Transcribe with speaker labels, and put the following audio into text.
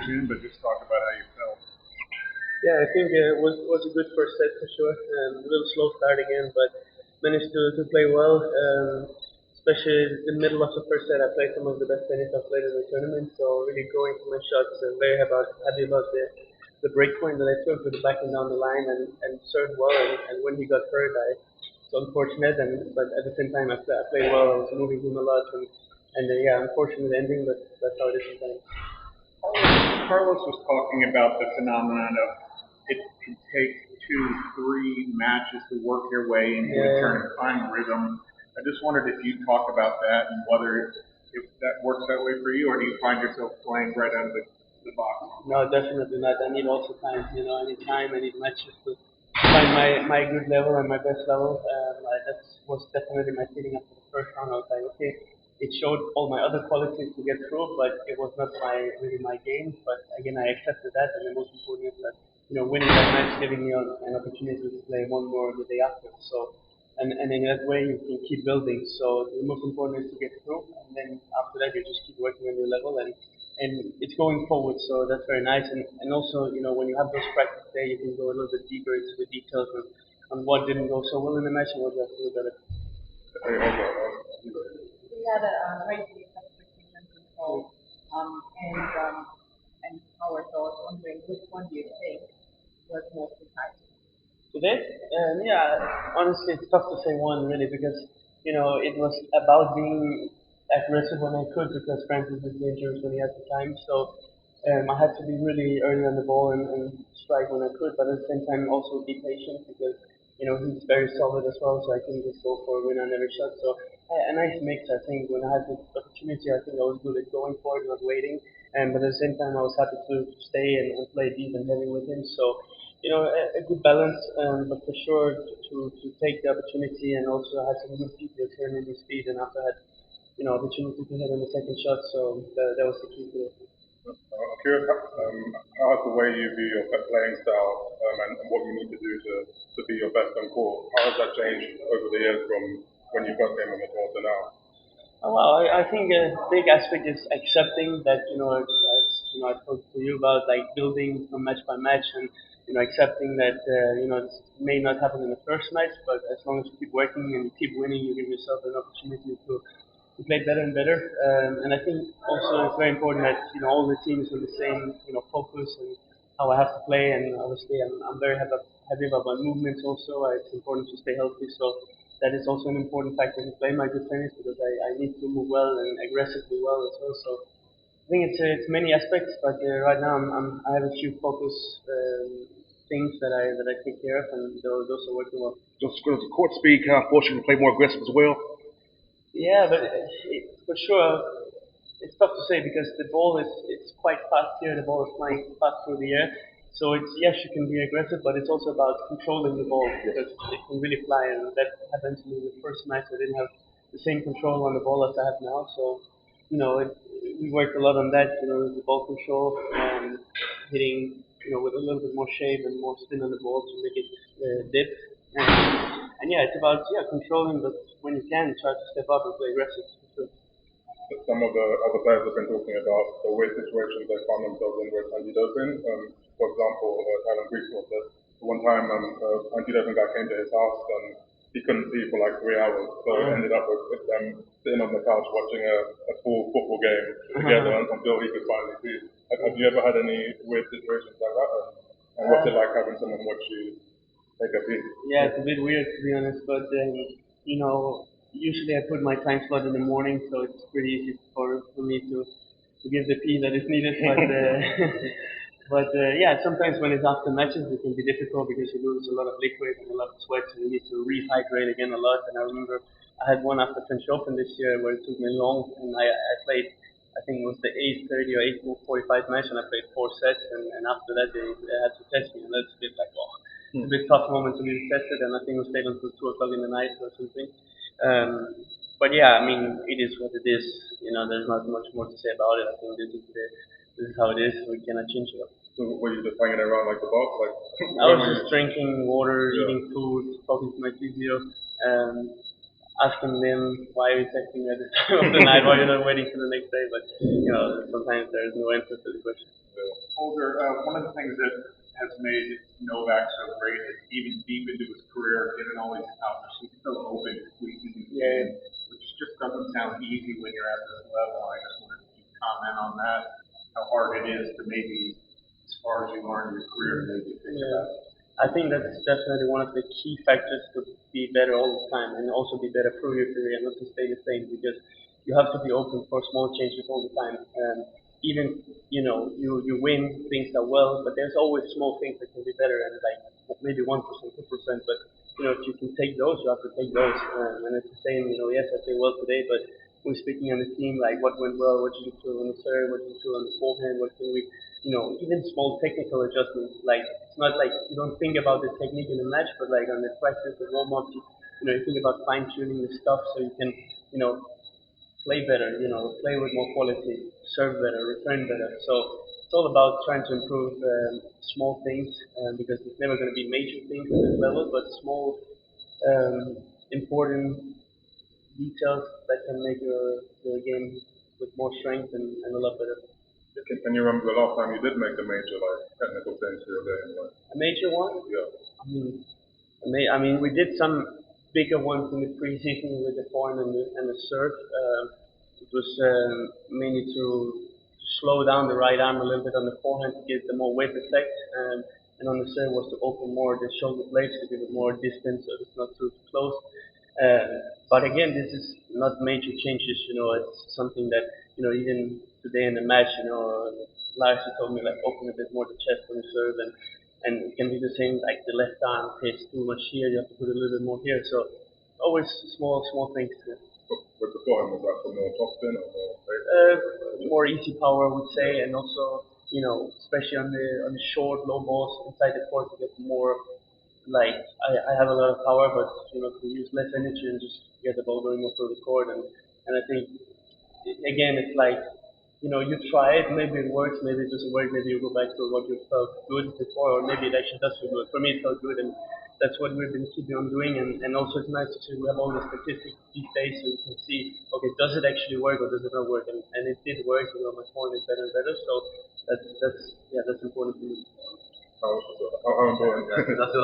Speaker 1: soon, but just talk about how you felt.
Speaker 2: Yeah, I think it was a good first set for sure. A little slow start again, but managed to play well. Especially in the middle of the first set, I played some of the best tennis I've played in the tournament. So really going for my shots, very happy about the break point that I took with the backhand down the line and served well. And when he got hurt, it's unfortunate. But at the same time, I played well. I was moving him a lot, and yeah, unfortunate ending, but that's how it is sometimes.
Speaker 1: Carlos was talking about the phenomenon of it can take 2, 3 matches to work your way into a
Speaker 2: Yeah.
Speaker 1: tournament final rhythm. I just wondered if you talk about that and whether if that works that way for you, or do you find yourself playing right out of the box?
Speaker 2: No, definitely not. I need also time. I need time. I need matches to find my good level and my best level. That was definitely my feeling after the first round. I was like, okay, it showed all my other qualities to get through, but it was not really my game. But again, I accepted that, and the most important is that winning that match, giving me an opportunity to play one more the day after. So. And in that way, you can keep building. So the most important is to get through, and then after that, you just keep working on your level, and it's going forward. So that's very nice. And also, when you have those practice there, you can go a little bit deeper into the details on what didn't go so well in the match and what you have to do better.
Speaker 1: Hey, Holger,
Speaker 3: We had a great deal of expectations in Seoul, and Howard. So I was wondering which one do you think was most exciting?
Speaker 2: Today, yeah, honestly, it's tough to say one really because it was about being aggressive when I could because Francis was dangerous when he had the time. So I had to be really early on the ball and strike when I could, but at the same time also be patient because he's very solid as well. So I couldn't just go for a win on every shot. So a nice mix, I think. When I had the opportunity, I think I was good at going for it, not waiting. But at the same time, I was happy to stay and play deep and heavy with him. So a good balance, but for sure to take the opportunity and also had some good people turn in his speed and after had opportunity to hit on the second shot, so that was the key to it.
Speaker 1: I'm curious how has the way you view your playing style and what you need to do to be your best on court, how has that changed over the years from when you first came on the court to now?
Speaker 2: Well, I think a big aspect is accepting that as I talked to you about like building from match by match and accepting that this may not happen in the first match, but as long as you keep working and you keep winning, you give yourself an opportunity to play better and better. And I think also it's very important that all the teams have the same focus and how I have to play. And obviously, I'm very happy about my movements. Also, it's important to stay healthy. So that is also an important factor to play my good tennis because I need to move well and aggressively well as well. So I think it's many aspects, but right now I have a few focus things that I take care of, and those are working well.
Speaker 1: Just because the court speed kind of force you to play more aggressive as well?
Speaker 2: Yeah, but for sure, it's tough to say because the ball is it's quite fast here. The ball is flying fast through the air. So it's yes, you can be aggressive, but it's also about controlling the ball because it can really fly. And that happened to me in the first match. I didn't have the same control on the ball as I have now. So we worked a lot on that. The ball control and hitting. With a little bit more shape and more spin on the ball to make it dip. And yeah, it's about controlling, but when you can, try to step up and play aggressive. For sure.
Speaker 1: Some of the other players have been talking about the way situations they found themselves in with Andy Dopin. For example, Thailand Greece was that one time Andy Dopin guy came to his house and he couldn't see for like 3 hours, so it ended up with them sitting on the couch watching a full football game together until he could finally see. Have you ever had any weird situations like that? And what's it like having someone watch you take a peek?
Speaker 2: Yeah, it's a bit weird to be honest, but usually I put my time slot in the morning, so it's pretty easy for me to give the pee that is needed. But yeah, sometimes when it's after matches, it can be difficult because you lose a lot of liquid and a lot of sweat, so you need to rehydrate again a lot. And I remember I had one after French Open this year where it took me long, and I played. I think it was the 8:30 or 8:45 match, and I played 4 sets. And after that, they had to test me, and that's a bit like, oh, it's a bit tough moment to be tested. And I think we stayed until 2 o'clock in the night or something. But yeah, I mean, it is what it is. There's not much more to say about it. I think this is how it is. We cannot change it.
Speaker 1: So were you just hanging around like the boss? Like
Speaker 2: I was just drinking water, eating food, talking to my physio, um, asking them why are you texting me at this time of the night, why you're not waiting for the next day. But sometimes there's no answer to the question.
Speaker 1: Yeah.
Speaker 4: one of the things that has made Novak so great is even deep into his career, given all these accomplishments, he's still open to tweaking his game, which just doesn't sound easy when you're at this level. I just wanted to comment on that, how hard it is to maybe, as far as you are in your career, maybe think
Speaker 2: Yeah.
Speaker 4: about it.
Speaker 2: I think that's definitely one of the key factors to be better all the time and also be better through your career and not to stay the same because you have to be open for small changes all the time. Even you win things that well, but there's always small things that can be better and like maybe 1%, 2%. But if you can take those, you have to take those. And it's the same. Yes, I play well today, but we're speaking on the team like what went well, what did you do on the serve, what did you do on the forehand, what can we even small technical adjustments. Like it's not like you don't think about the technique in the match, but like on the practice, the warm up, you think about fine tuning the stuff so you can, you know, play better. Play with more quality, serve better, return better. So it's all about trying to improve small things because it's never going to be major things at this level, but small important details that can make your game with more strength and a lot better.
Speaker 1: Can you remember the last time you did make a major like technical change to your game? Like,
Speaker 2: A major one?
Speaker 1: yeah.
Speaker 2: I mean, we did some bigger ones in the preseason with the forehand and the serve. It was mainly to slow down the right arm a little bit on the forehand to give the more weight effect, and on the serve was to open more the shoulder blades to give it more distance so it's not too close. But again, this is not major changes. It's something that even today in the match, Lars told me like open a bit more the chest when you serve, and it can be the same like the left arm takes too much here, you have to put a little bit more here. So always small things.
Speaker 1: With the forehand, was that for more top spin or more weight?
Speaker 2: More easy power, I would say, and also especially on the short low balls inside the court to get more. Like I have a lot of power, but to use less energy and just get the ball going more through the court, and I think again, it's like, you try it, maybe it works, maybe it doesn't work, maybe you go back to what you felt good before, or maybe it actually does feel good. For me, it felt good, and that's what we've been keeping on doing. And also, it's nice to see we have all the statistics these days, so you can see, okay, does it actually work or does it not work? And it did work. My point is better and better. So that's important for me.
Speaker 1: How important?
Speaker 5: Gracias,